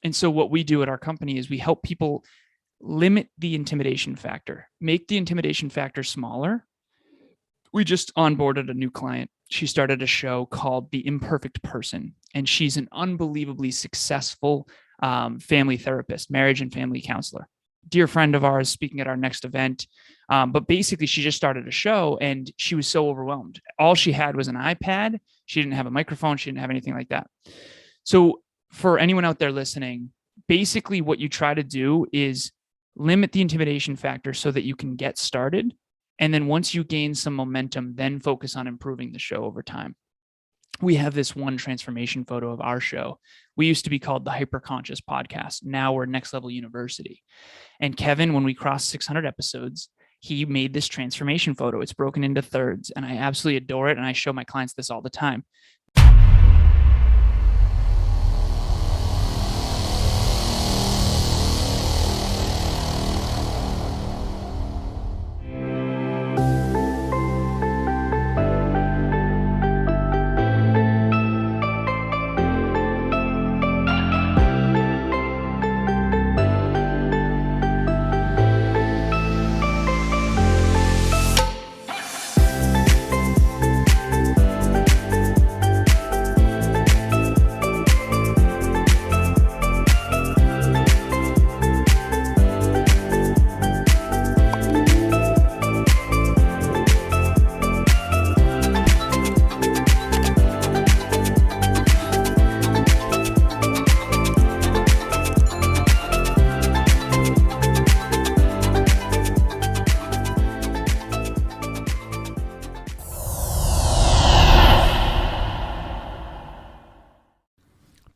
And so what we do at our company is we help people limit the intimidation factor, make the intimidation factor smaller. We just onboarded a new client. She started a show called The Imperfect Person, and she's an unbelievably successful family therapist, marriage and family counselor. Dear friend of ours speaking at our next event. But basically, she just started a show and she was so overwhelmed. All she had was an iPad. She didn't have a microphone. She didn't have anything like that. So for anyone out there listening, basically what you try to do is limit the intimidation factor so that you can get started. And then once you gain some momentum, then focus on improving the show over time. We have this one transformation photo of our show. We used to be called the Hyperconscious Podcast. Now we're Next Level University. And Kevin, when we crossed 600 episodes, he made this transformation photo. It's broken into thirds, and I absolutely adore it. And I show my clients this all the time.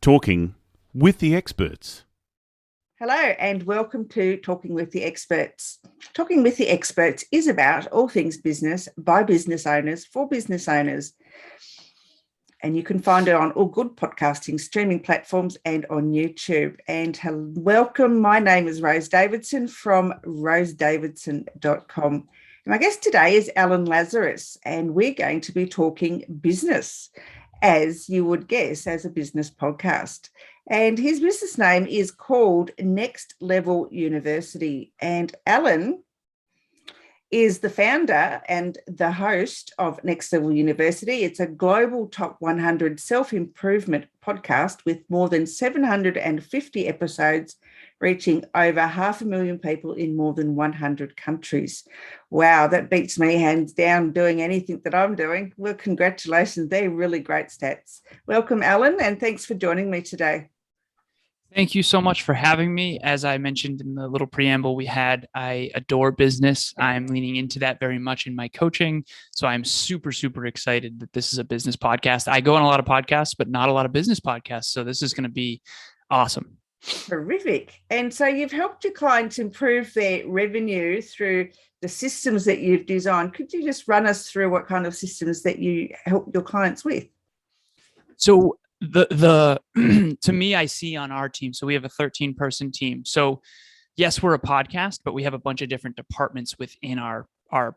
Talking with the Experts. Hello and welcome to Talking with the Experts. Talking with the Experts is about all things business by business owners for business owners. And you can find it on all good podcasting streaming platforms and on YouTube. And welcome, my name is Rose Davidson from rosesdavidson.com. And my guest today is Alan Lazaros, and we're going to be talking business, as you would guess, as a business podcast. And his business name is called Next Level University. And Alan is the founder and the host of Next Level University. It's a global top 100 self-improvement podcast with more than 750 episodes, reaching over 500,000 people in more than 100 countries. Wow, that beats me hands down doing anything that I'm doing. Well, congratulations. They're really great stats. Welcome, Alan, and thanks for joining me today. Thank you so much for having me. As I mentioned in the little preamble we had, I adore business. I'm leaning into that very much in my coaching. So I'm super, super excited that this is a business podcast. I go on a lot of podcasts, but not a lot of business podcasts. So this is going to be awesome. Terrific. And so you've helped your clients improve their revenue through the systems that you've designed. Could you just run us through what kind of systems that you help your clients with? So the to me, I see on our team, so we have a 13-person team. So yes, we're a podcast, but we have a bunch of different departments within our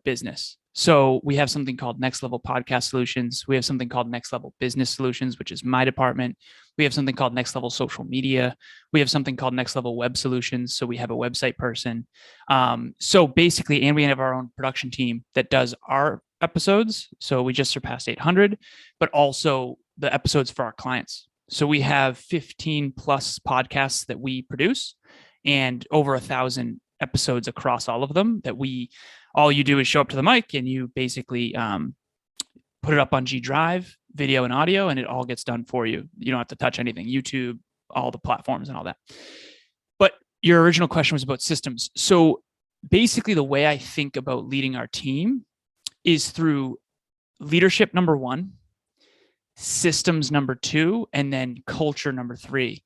business. So we have something called Next Level Podcast Solutions. We have something called Next Level Business Solutions, which is my department. We have something called Next Level Social Media. We have something called Next Level Web Solutions. So we have a website person. So basically, and we have our own production team that does our episodes. So we just surpassed 800, but also the episodes for our clients. So we have 15 plus podcasts that we produce and over 1,000 episodes across all of them that all you do is show up to the mic and you basically put it up on G Drive, video and audio, and it all gets done for you. You don't have to touch anything, YouTube, all the platforms and all that. But your original question was about systems. So basically the way I think about leading our team is through leadership, number one, systems, number two, and then culture, number three.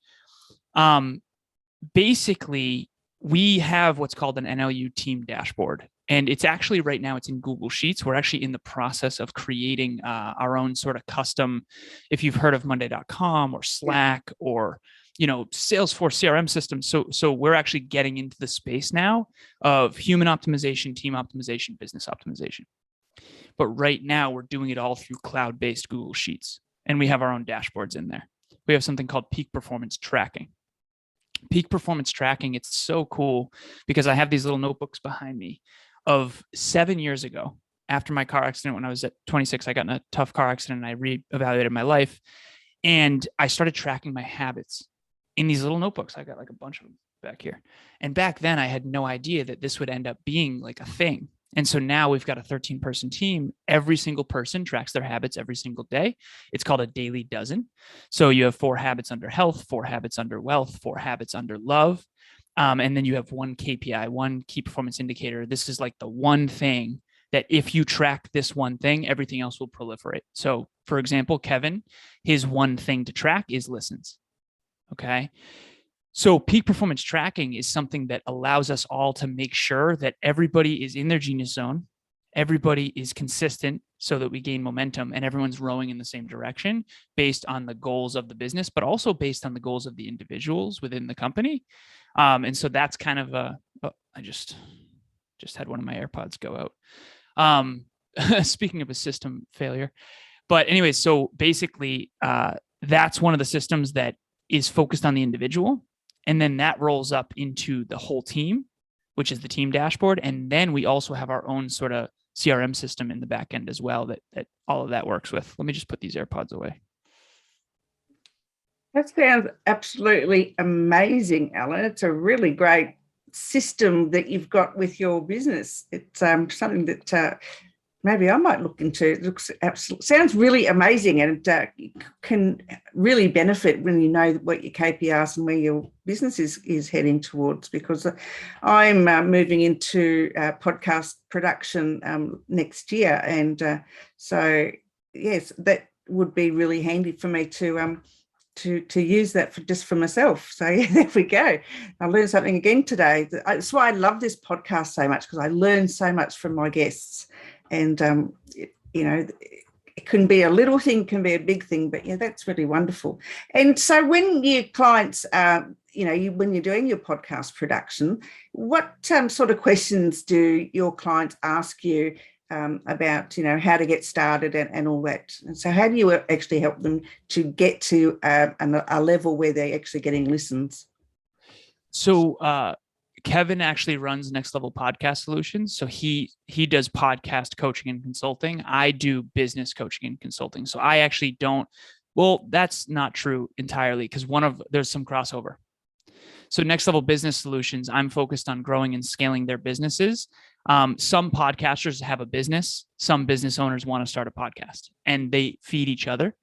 Basically, we have what's called an NLU team dashboard. And it's actually right now, it's in Google Sheets. We're actually in the process of creating our own sort of custom, if you've heard of Monday.com or Slack or, Salesforce CRM systems. So we're actually getting into the space now of human optimization, team optimization, business optimization. But right now we're doing it all through cloud-based Google Sheets. And we have our own dashboards in there. We have something called peak performance tracking. Peak performance tracking, it's so cool because I have these little notebooks behind me of 7 years ago. After my car accident, when I was at 26, I got in a tough car accident and I reevaluated my life. And I started tracking my habits in these little notebooks. I got like a bunch of them back here. And back then I had no idea that this would end up being like a thing. And so now we've got a 13-person team. Every single person tracks their habits every single day. It's called a daily dozen. So you have 4 habits under health, 4 habits under wealth, 4 habits under love. And then you have one KPI, one key performance indicator. This is like the one thing that if you track this one thing, everything else will proliferate. So for example, Kevin, his one thing to track is listens. Okay. So peak performance tracking is something that allows us all to make sure that everybody is in their genius zone. Everybody is consistent so that we gain momentum and everyone's rowing in the same direction based on the goals of the business, but also based on the goals of the individuals within the company. And so that's kind of I just had one of my AirPods go out. Speaking of a system failure, but anyway, so basically that's one of the systems that is focused on the individual. And then that rolls up into the whole team, which is the team dashboard. And then we also have our own sort of CRM system in the back end as well that all of that works with. Let me just put these AirPods away. That sounds absolutely amazing, Alan. It's a really great system that you've got with your business. It's something that maybe I might look into. It looks sounds really amazing, and can really benefit when you know what your KPIs and where your business is heading towards. Because I'm moving into podcast production next year, and so yes, that would be really handy for me to use that for myself. So yeah, there we go. I learned something again today. That's why I love this podcast so much, because I learn so much from my guests. And, it can be a little thing, can be a big thing, but yeah, that's really wonderful. And so when your clients, when you're doing your podcast production, what sort of questions do your clients ask you about, how to get started and all that? And so how do you actually help them to get to a level where they're actually getting listens? So, Kevin actually runs Next Level Podcast Solutions. So he does podcast coaching and consulting. I do business coaching and consulting. So I actually don't, well, that's not true entirely, because there's some crossover. So Next Level Business Solutions, I'm focused on growing and scaling their businesses. Some podcasters have a business. Some business owners want to start a podcast, and they feed each other.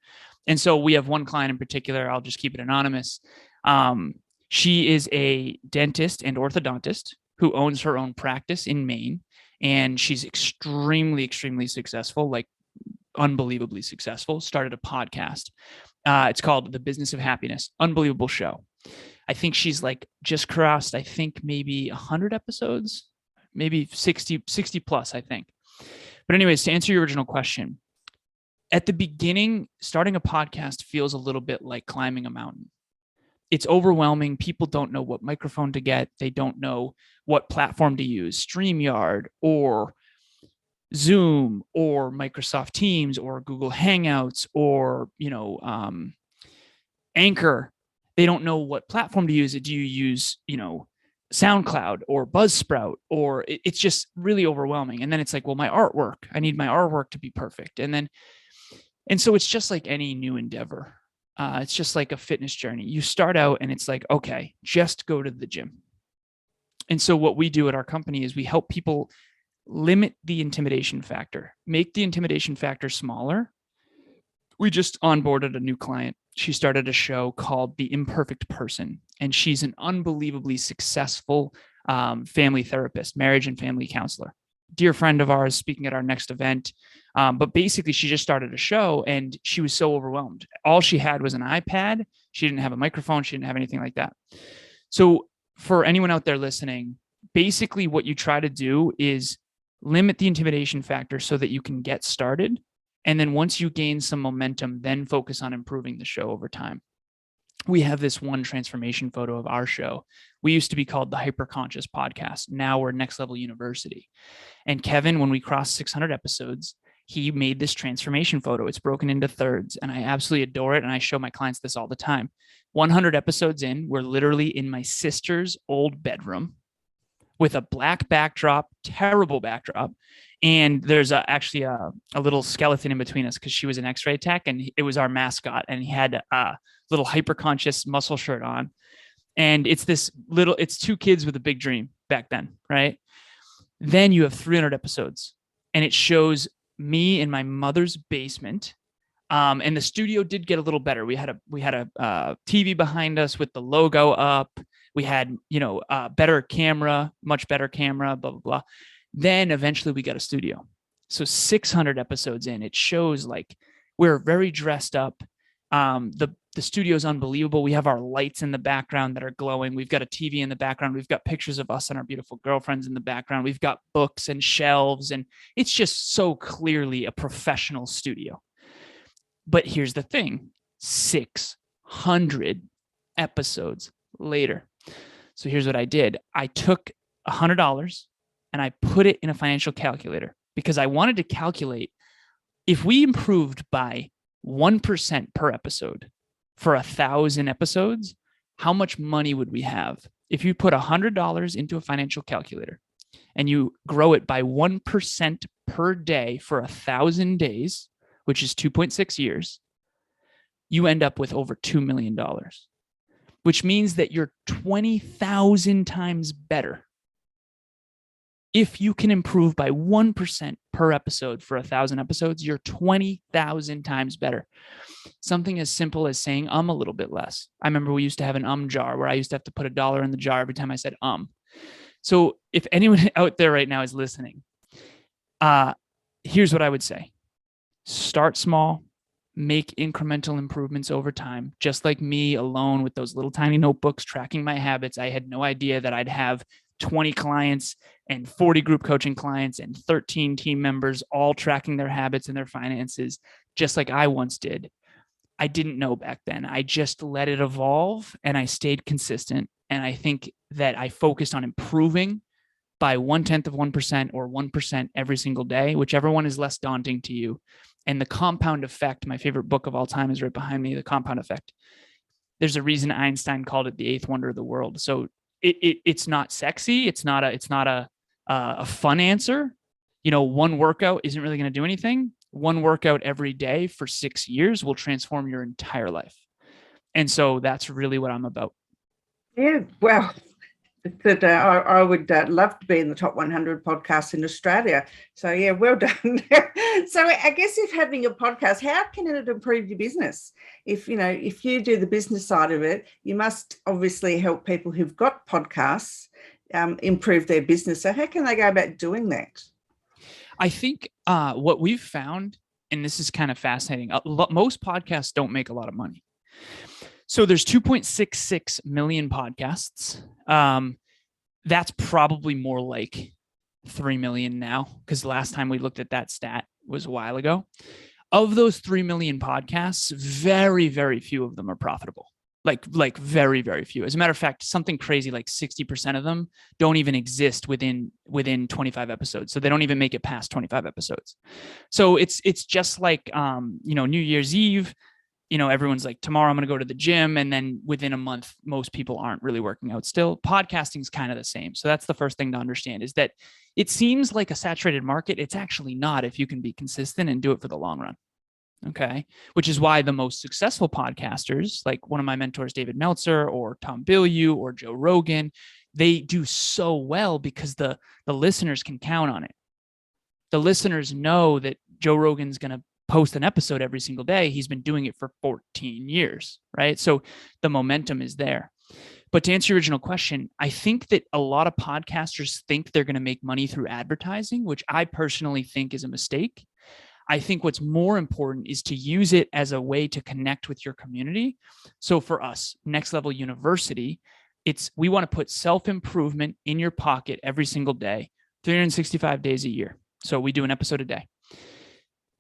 And so we have one client in particular, I'll just keep it anonymous. She is a dentist and orthodontist who owns her own practice in Maine, and she's extremely, extremely successful, like unbelievably successful. Started a podcast. It's called The Business of Happiness. Unbelievable show. I think she's like just crossed, I think maybe 100 episodes, maybe 60 plus, I think. But anyways, to answer your original question, at the beginning, starting a podcast feels a little bit like climbing a mountain. It's overwhelming. People don't know what microphone to get. They don't know what platform to use, StreamYard or Zoom or Microsoft Teams or Google Hangouts or, Anchor. They don't know what platform to use. Do you use, SoundCloud or Buzzsprout? Or it's just really overwhelming. And then it's like, well, I need my artwork to be perfect. And so it's just like any new endeavor. It's just like a fitness journey. You start out and it's like, okay, just go to the gym. And so what we do at our company is we help people limit the intimidation factor, make the intimidation factor smaller. We just onboarded a new client. She started a show called The Imperfect Person, and she's an unbelievably successful family therapist, marriage and family counselor. Dear friend of ours, speaking at our next event. But basically, she just started a show and she was so overwhelmed. All she had was an iPad. She didn't have a microphone. She didn't have anything like that. So for anyone out there listening, basically what you try to do is limit the intimidation factor so that you can get started. And then once you gain some momentum, then focus on improving the show over time. We have this one transformation photo of our show. We used to be called the Hyperconscious Podcast. Now we're Next Level University. And Kevin, when we crossed 600 episodes, he made this transformation photo. It's broken into thirds, and I absolutely adore it. And I show my clients this all the time. 100 episodes in, we're literally in my sister's old bedroom with a black backdrop, terrible backdrop. And there's actually a little skeleton in between us because she was an X-ray tech and it was our mascot. And he had a little hyper-conscious muscle shirt on. And it's two kids with a big dream back then, right? Then you have 300 episodes and it shows me in my mother's basement. And the studio did get a little better. We had a TV behind us with the logo up. We had, better camera, much better camera, blah, blah, blah. Then eventually we got a studio. So 600 episodes in, it shows like we're very dressed up. The studio is unbelievable. We have our lights in the background that are glowing. We've got a TV in the background. We've got pictures of us and our beautiful girlfriends in the background. We've got books and shelves, and it's just so clearly a professional studio. But here's the thing, 600 episodes later. So here's what I did. I took $100 and I put it in a financial calculator because I wanted to calculate if we improved by 1% per episode for 1,000 episodes, how much money would we have? If you put $100 into a financial calculator and you grow it by 1% per day for 1,000 days, which is 2.6 years, you end up with over $2 million, which means that you're 20,000 times better. If you can improve by 1% per episode for 1,000 episodes, you're 20,000 times better. Something as simple as saying a little bit less. I remember we used to have an jar where I used to have to put $1 in the jar every time I said So if anyone out there right now is listening, here's what I would say. Start small, make incremental improvements over time. Just like me alone with those little tiny notebooks tracking my habits, I had no idea that I'd have 20 clients and 40 group coaching clients and 13 team members all tracking their habits and their finances, just like I once did. I didn't know back then. I just let it evolve and I stayed consistent. And I think that I focused on improving by 0.1% or 1% every single day, whichever one is less daunting to you. And the compound effect, my favorite book of all time is right behind me, The Compound Effect. There's a reason Einstein called it the eighth wonder of the world. So it's not sexy. It's not a fun answer. One workout isn't really going to do anything. One workout every day for 6 years will transform your entire life. And so that's really what I'm about. Yeah, well, that I would love to be in the top 100 podcasts in Australia. So yeah, well done. So I guess if having a podcast, how can it improve your business? If you do the business side of it, you must obviously help people who've got podcasts improve their business. So how can they go about doing that? I think what we've found, and this is kind of fascinating, most podcasts don't make a lot of money. So there's 2.66 million podcasts. That's probably more like 3 million now, because the last time we looked at that stat was a while ago. Of those 3 million podcasts, very, very few of them are profitable. Like very, very few. As a matter of fact, something crazy like 60% of them don't even exist within 25 episodes. So they don't even make it past 25 episodes. So it's just like New Year's Eve. Everyone's like, tomorrow I'm going to go to the gym. And then within a month, most people aren't really working out still. Podcasting is kind of the same. So that's the first thing to understand, is that it seems like a saturated market. It's actually not if you can be consistent and do it for the long run. Okay. Which is why the most successful podcasters, like one of my mentors, David Meltzer or Tom Bilyeu or Joe Rogan, they do so well because the listeners can count on it. The listeners know that Joe Rogan's going to post an episode every single day. He's been doing it for 14 years, right? So the momentum is there. But to answer your original question, I think that a lot of podcasters think they're going to make money through advertising, which I personally think is a mistake. I think what's more important is to use it as a way to connect with your community. So for us, Next Level University, we want to put self-improvement in your pocket every single day, 365 days a year. So we do an episode a day.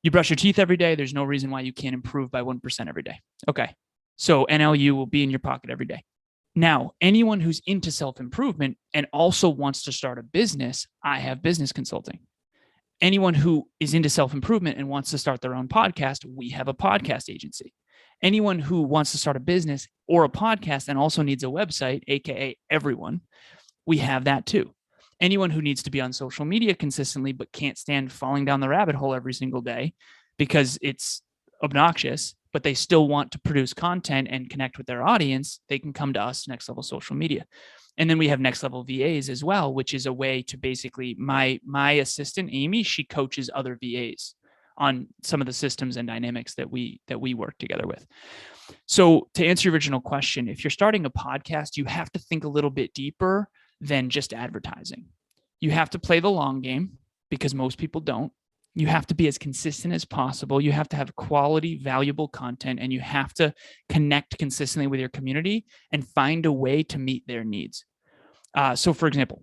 You brush your teeth every day. There's no reason why you can't improve by 1% every day. Okay. So NLU will be in your pocket every day. Now, anyone who's into self-improvement and also wants to start a business, I have business consulting. Anyone who is into self-improvement and wants to start their own podcast, we have a podcast agency. Anyone who wants to start a business or a podcast and also needs a website, aka everyone, we have that too. Anyone who needs to be on social media consistently but can't stand falling down the rabbit hole every single day because it's obnoxious, but they still want to produce content and connect with their audience, they can come to us, Next Level Social Media. And then we have Next Level VAs as well, which is a way to basically, my assistant, Amy, she coaches other VAs on some of the systems and dynamics that we work together with. So to answer your original question, if you're starting a podcast, you have to think a little bit deeper than just advertising. You have to play the long game because most people don't. You have to be as consistent as possible. You have to have quality, valuable content, and you have to connect consistently with your community and find a way to meet their needs. So for example,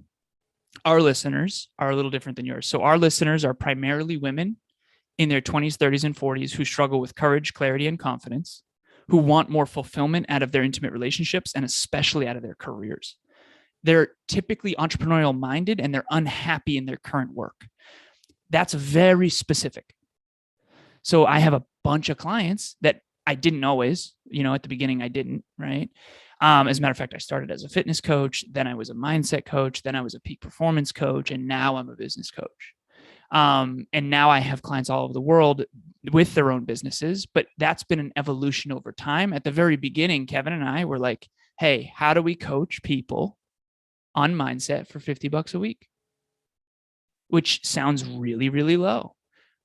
our listeners are a little different than yours. So our listeners are primarily women in their 20s, 30s, and 40s who struggle with courage, clarity, and confidence, who want more fulfillment out of their intimate relationships and especially out of their careers. They're typically entrepreneurial minded and they're unhappy in their current work. That's very specific. So I have a bunch of clients that I didn't always, at the beginning I didn't, right? As a matter of fact, I started as a fitness coach, then I was a mindset coach, then I was a peak performance coach, and now I'm a business coach. And now I have clients all over the world with their own businesses, but that's been an evolution over time. At the very beginning, Kevin and I were like, hey, how do we coach people on mindset for $50 a week? Which sounds really, really low,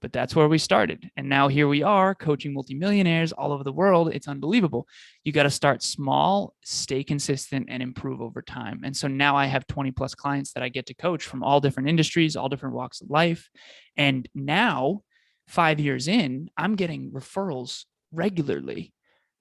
but that's where we started. And now here we are coaching multimillionaires all over the world. It's unbelievable. You got to start small, stay consistent, and improve over time. And so now I have 20 plus clients that I get to coach from all different industries, all different walks of life. And now 5 years in, I'm getting referrals regularly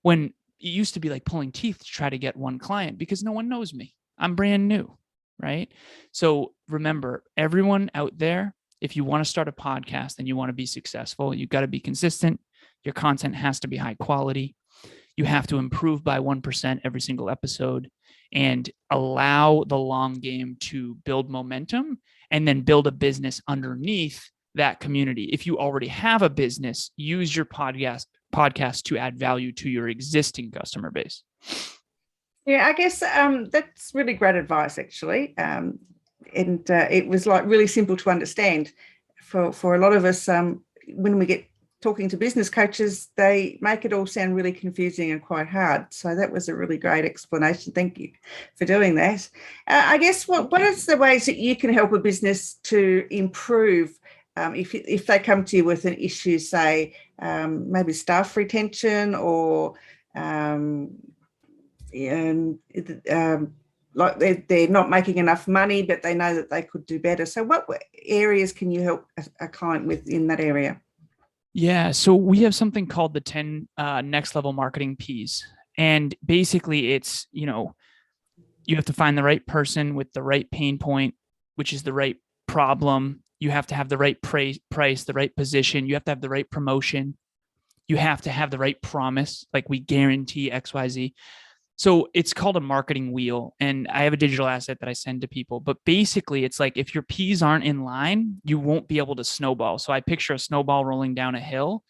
when it used to be like pulling teeth to try to get one client because no one knows me. I'm brand new. Right? So remember, everyone out there, if you want to start a podcast and you want to be successful, you've got to be consistent. Your content has to be high quality. You have to improve by 1% every single episode and allow the long game to build momentum and then build a business underneath that community. If you already have a business, use your podcast to add value to your existing customer base. Yeah, I guess that's really great advice, actually. And it was like really simple to understand for a lot of us. When we get talking to business coaches, they make it all sound really confusing and quite hard. So that was a really great explanation. Thank you for doing that. I guess what is the ways that you can help a business to improve if they come to you with an issue, say maybe staff retention or like they're not making enough money, but they know that they could do better. So what areas can you help a client with in that area? Yeah, so we have something called the 10 next level marketing Ps. And basically it's, you have to find the right person with the right pain point, which is the right problem. You have to have the right price, the right position. You have to have the right promotion. You have to have the right promise, like we guarantee XYZ. So it's called a marketing wheel. And I have a digital asset that I send to people. But basically, it's like if your P's aren't in line, you won't be able to snowball. So I picture a snowball rolling down a hill.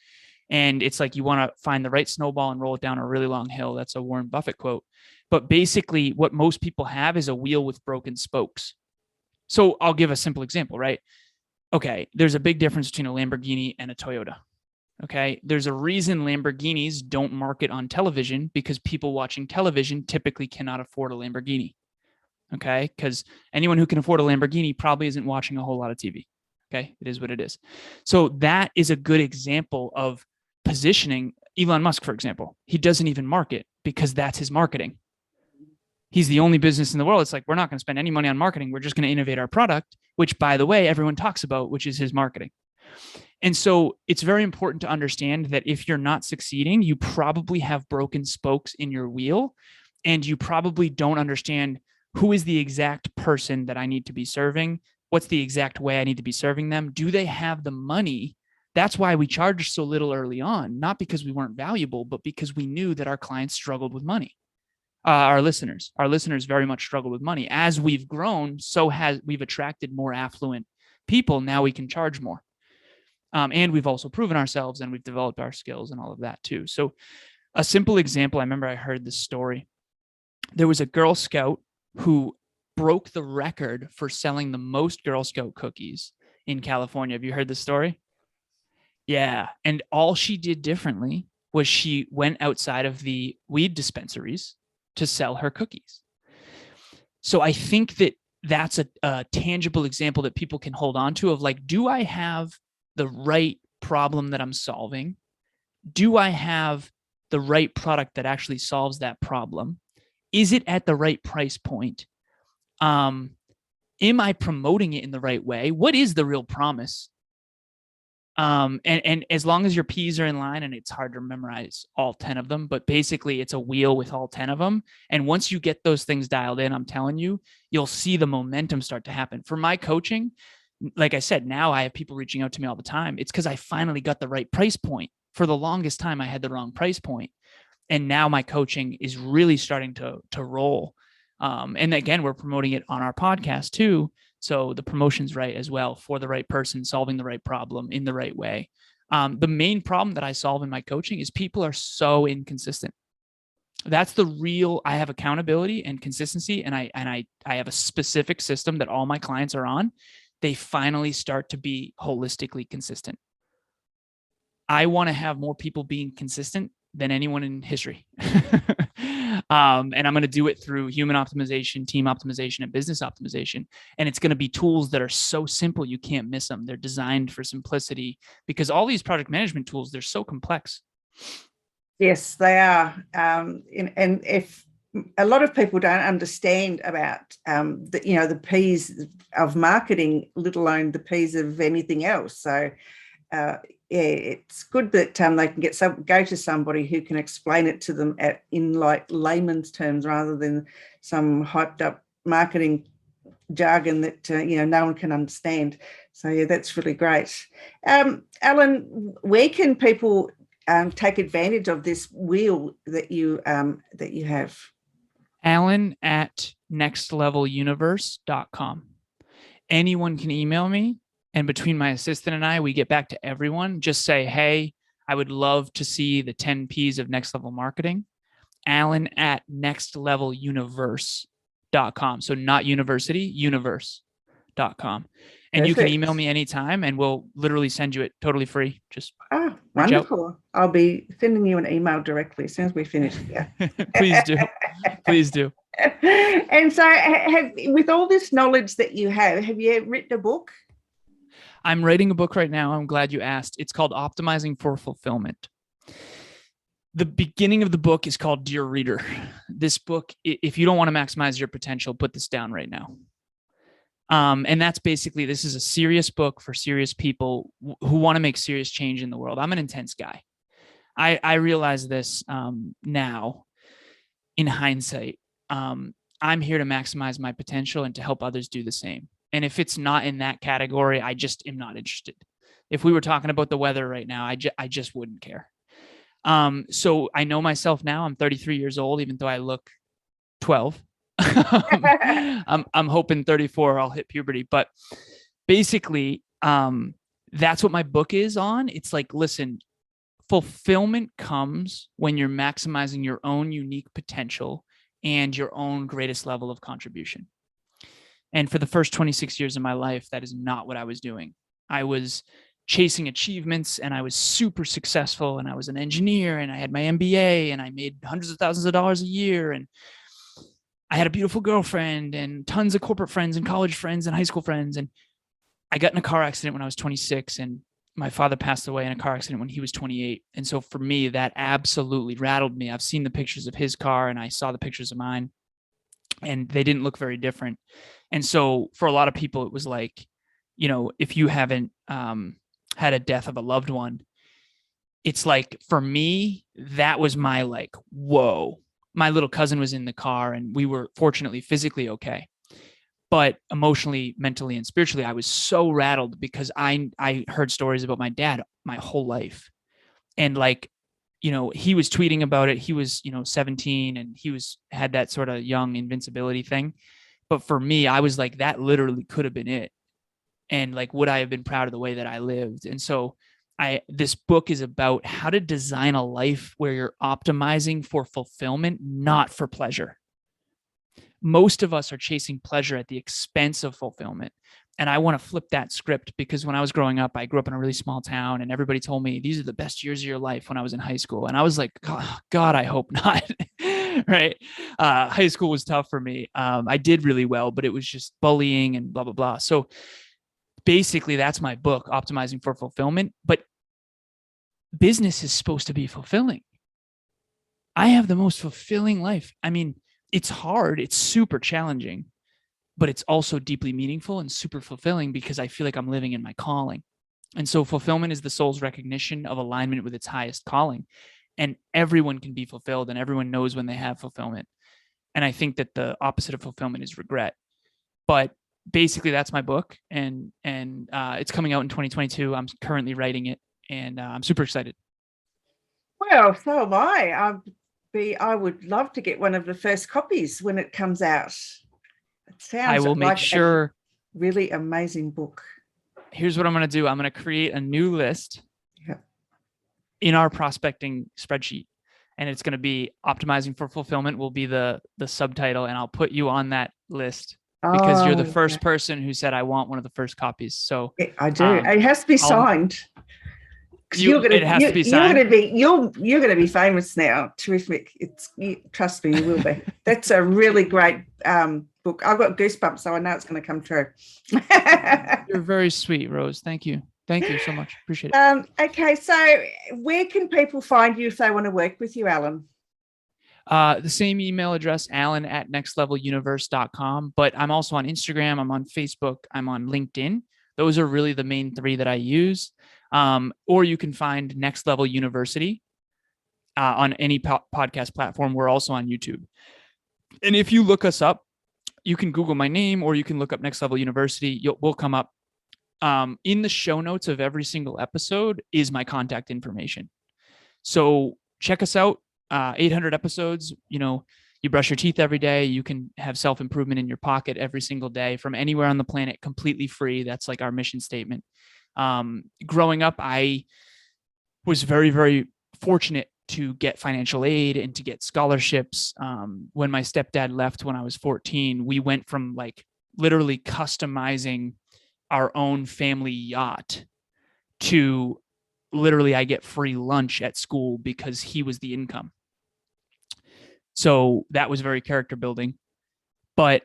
And it's like you want to find the right snowball and roll it down a really long hill. That's a Warren Buffett quote. But basically, what most people have is a wheel with broken spokes. So I'll give a simple example, right? Okay, there's a big difference between a Lamborghini and a Toyota. Okay, there's a reason Lamborghinis don't market on television because people watching television typically cannot afford a Lamborghini. Okay, because anyone who can afford a Lamborghini probably isn't watching a whole lot of TV. Okay, it is what it is. So that is a good example of positioning. Elon Musk, for example, he doesn't even market because that's his marketing. He's the only business in the world. It's like, we're not going to spend any money on marketing. We're just going to innovate our product, which, by the way, everyone talks about, which is his marketing. And so it's very important to understand that if you're not succeeding, you probably have broken spokes in your wheel, and you probably don't understand who is the exact person that I need to be serving. What's the exact way I need to be serving them? Do they have the money? That's why we charged so little early on, not because we weren't valuable, but because we knew that our clients struggled with money. Our listeners very much struggle with money. As we've grown, we've attracted more affluent people. Now we can charge more. And we've also proven ourselves and we've developed our skills and all of that too. So a simple example, I remember I heard this story. There was a Girl Scout who broke the record for selling the most Girl Scout cookies in California. Have you heard this story? Yeah. And all she did differently was she went outside of the weed dispensaries to sell her cookies. So I think that that's a tangible example that people can hold on to of like, do I have the right problem that I'm solving? Do I have the right product that actually solves that problem? Is it at the right price point? Am I promoting it in the right way? What is the real promise? And as long as your P's are in line, and it's hard to memorize all 10 of them, but basically it's a wheel with all 10 of them. And once you get those things dialed in, I'm telling you, you'll see the momentum start to happen. For my coaching, like I said, now I have people reaching out to me all the time. It's because I finally got the right price point. For the longest time, I had the wrong price point. And now my coaching is really starting to roll. And again, we're promoting it on our podcast too. So the promotion's right as well for the right person, solving the right problem in the right way. The main problem that I solve in my coaching is people are so inconsistent. That's the real, I have accountability and consistency, and I have a specific system that all my clients are on. They finally start to be holistically consistent. I want to have more people being consistent than anyone in history. And I'm going to do it through human optimization, team optimization, and business optimization. And it's going to be tools that are so simple, you can't miss them. They're designed for simplicity because all these project management tools, they're so complex. Yes, they are. And if a lot of people don't understand about the P's of marketing, let alone the P's of anything else. So it's good that they can go to somebody who can explain it to them in like layman's terms rather than some hyped up marketing jargon that no one can understand. So yeah, that's really great. Alan, where can people take advantage of this wheel that you have? Alan at nextleveluniverse.com. Anyone can email me. And between my assistant and I, we get back to everyone. Just say, hey, I would love to see the 10 P's of next level marketing. Alan at nextleveluniverse.com. So not university, universe.com. And you can email me anytime and we'll literally send you it totally free. Just wonderful. I'll be sending you an email directly as soon as we finish here. Please do. Please do. And so with all this knowledge that you have you written a book? I'm writing a book right now. I'm glad you asked. It's called Optimizing for Fulfillment. The beginning of the book is called Dear Reader. This book, if you don't want to maximize your potential, put this down right now. And that's basically, this is a serious book for serious people who want to make serious change in the world. I'm an intense guy. I realize this now in hindsight. I'm here to maximize my potential and to help others do the same. And if it's not in that category, I just am not interested. If we were talking about the weather right now, I just wouldn't care. So I know myself now. I'm 33 years old, even though I look 12. I'm hoping 34 I'll hit puberty. But basically, that's what my book is on. It's like, listen, fulfillment comes when you're maximizing your own unique potential and your own greatest level of contribution. And for the first 26 years of my life, that is not what I was doing. I was chasing achievements and I was super successful and I was an engineer and I had my MBA and I made hundreds of thousands of dollars a year and I had a beautiful girlfriend and tons of corporate friends and college friends and high school friends. And I got in a car accident when I was 26 and my father passed away in a car accident when he was 28. And so for me, that absolutely rattled me. I've seen the pictures of his car and I saw the pictures of mine and they didn't look very different. And so for a lot of people, it was like, if you haven't had a death of a loved one, it's like, for me, that was my like, whoa. My little cousin was in the car and we were fortunately physically okay. But emotionally, mentally, and spiritually, I was so rattled because I heard stories about my dad my whole life. And like, he was tweeting about it. He was, 17 and he had that sort of young invincibility thing. But for me, I was like, that literally could have been it. And like, would I have been proud of the way that I lived? And so this book is about how to design a life where you're optimizing for fulfillment, not for pleasure. Most of us are chasing pleasure at the expense of fulfillment. And I want to flip that script, because when I was growing up, I grew up in a really small town, and everybody told me these are the best years of your life when I was in high school. And I was like, God, I hope not. Right. High school was tough for me. I did really well, but it was just bullying and blah, blah, blah. So basically, that's my book, Optimizing for Fulfillment. But business is supposed to be fulfilling. I have the most fulfilling life. I mean, it's hard. It's super challenging, but it's also deeply meaningful and super fulfilling, because I feel like I'm living in my calling. And so fulfillment is the soul's recognition of alignment with its highest calling. And everyone can be fulfilled, and everyone knows when they have fulfillment. And I think that the opposite of fulfillment is regret. But basically, that's my book, and it's coming out in 2022. I'm currently writing it, and I'm super excited. Well, so am I. I would love to get one of the first copies when it comes out. It sounds I will make like sure. a really amazing book. Here's what I'm going to do. I'm going to create a new list Yep. in our prospecting spreadsheet, and it's going to be Optimizing for Fulfillment will be the subtitle, and I'll put you on that list, because you're the first person who said I want one of the first copies. So I do. It has to be signed. It has to be signed. You're going to be famous now. Terrific. Trust me, you will be. That's a really great book. I've got goosebumps, so I know it's going to come true. You're very sweet, Rose. Thank you. Thank you so much. Appreciate it. Okay, so where can people find you if they want to work with you, Alan? The same email address, alan@nextleveluniverse.com. But I'm also on Instagram. I'm on Facebook. I'm on LinkedIn. Those are really the main three that I use. Or you can find Next Level University on any podcast platform. We're also on YouTube. And if you look us up, you can Google my name, or you can look up Next Level University. We'll come up. In the show notes of every single episode is my contact information. So check us out. 800 episodes. You brush your teeth every day. You can have self-improvement in your pocket every single day from anywhere on the planet, completely free. That's like our mission statement. Growing up, I was very, very fortunate to get financial aid and to get scholarships. When my stepdad left when I was 14, we went from like literally customizing our own family yacht to literally I get free lunch at school because he was the income. So that was very character building. But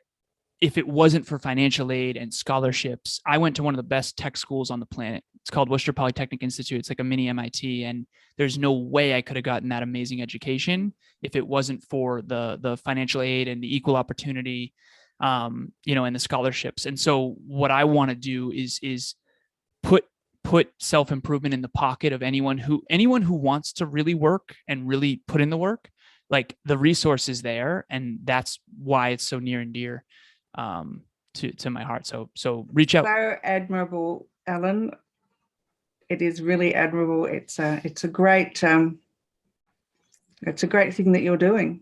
if it wasn't for financial aid and scholarships, I went to one of the best tech schools on the planet. It's called Worcester Polytechnic Institute. It's like a mini MIT. And there's no way I could have gotten that amazing education if it wasn't for the financial aid and the equal opportunity, and the scholarships. And so what I want to do is put self-improvement in the pocket of anyone who wants to really work and really put in the work. Like, the resource is there, and that's why it's so near and dear to my heart. So reach out. So admirable, Alan. It is really admirable. It's a great thing that you're doing.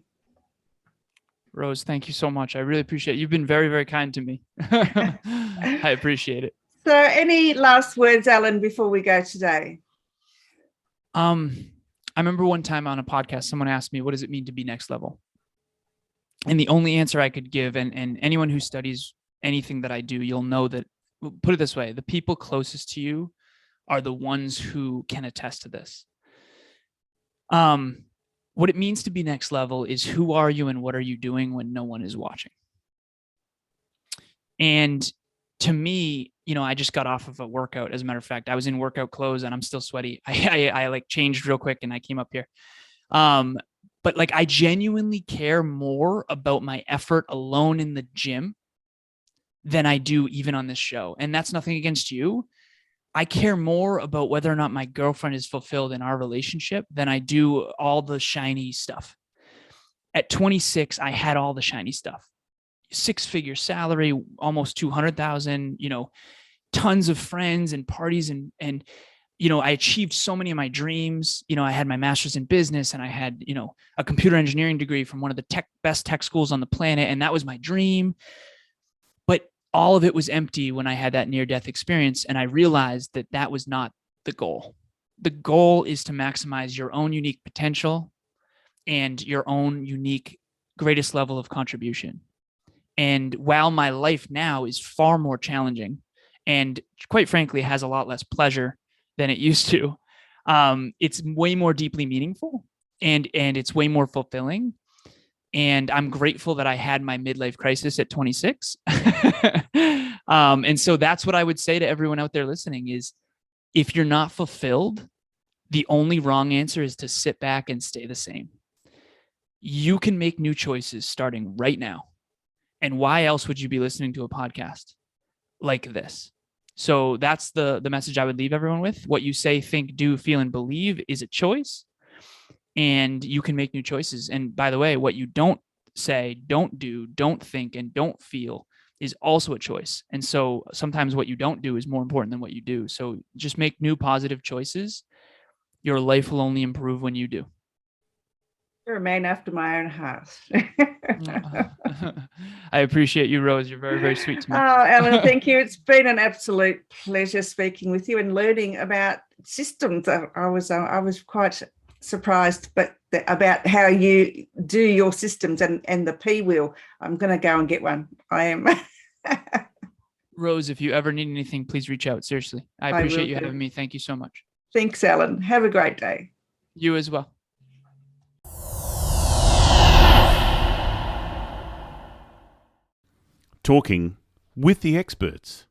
Rose, thank you so much. I really appreciate it. You've been very, very kind to me. I appreciate it. So any last words, Alan, before we go today? I remember one time on a podcast, someone asked me, what does it mean to be next level? And the only answer I could give, and anyone who studies anything that I do, you'll know that, put it this way, the people closest to you are the ones who can attest to this. What it means to be next level is, who are you and what are you doing when no one is watching? And to me, I just got off of a workout. As a matter of fact, I was in workout clothes and I'm still sweaty. I like changed real quick and I came up here. But like, I genuinely care more about my effort alone in the gym than I do even on this show. And that's nothing against you. I care more about whether or not my girlfriend is fulfilled in our relationship than I do all the shiny stuff. At 26, I had all the shiny stuff. 6-figure salary, almost 200,000, tons of friends and parties. And I achieved so many of my dreams. I had my master's in business, and I had, a computer engineering degree from one of the best tech schools on the planet. And that was my dream. But all of it was empty when I had that near-death experience. And I realized that that was not the goal. The goal is to maximize your own unique potential and your own unique greatest level of contribution. And while my life now is far more challenging and quite frankly has a lot less pleasure than it used to, it's way more deeply meaningful and it's way more fulfilling. And I'm grateful that I had my midlife crisis at 26. And so that's what I would say to everyone out there listening is, if you're not fulfilled, the only wrong answer is to sit back and stay the same. You can make new choices starting right now. And why else would you be listening to a podcast like this? So that's the message I would leave everyone with. What you say, think, do, feel, and believe is a choice. And you can make new choices. And by the way, what you don't say, don't do, don't think, and don't feel is also a choice. And so sometimes what you don't do is more important than what you do. So just make new positive choices. Your life will only improve when you do. You're a man after my own heart. I appreciate you, Rose. You're very, very sweet to me. Oh, Alan, thank you. It's been an absolute pleasure speaking with you and learning about systems. I was quite surprised, about how you do your systems and the P wheel. I'm going to go and get one. I am. Rose, if you ever need anything, please reach out. Seriously. I appreciate you having me. Thank you so much. Thanks, Alan. Have a great day. You as well. Talking with the experts.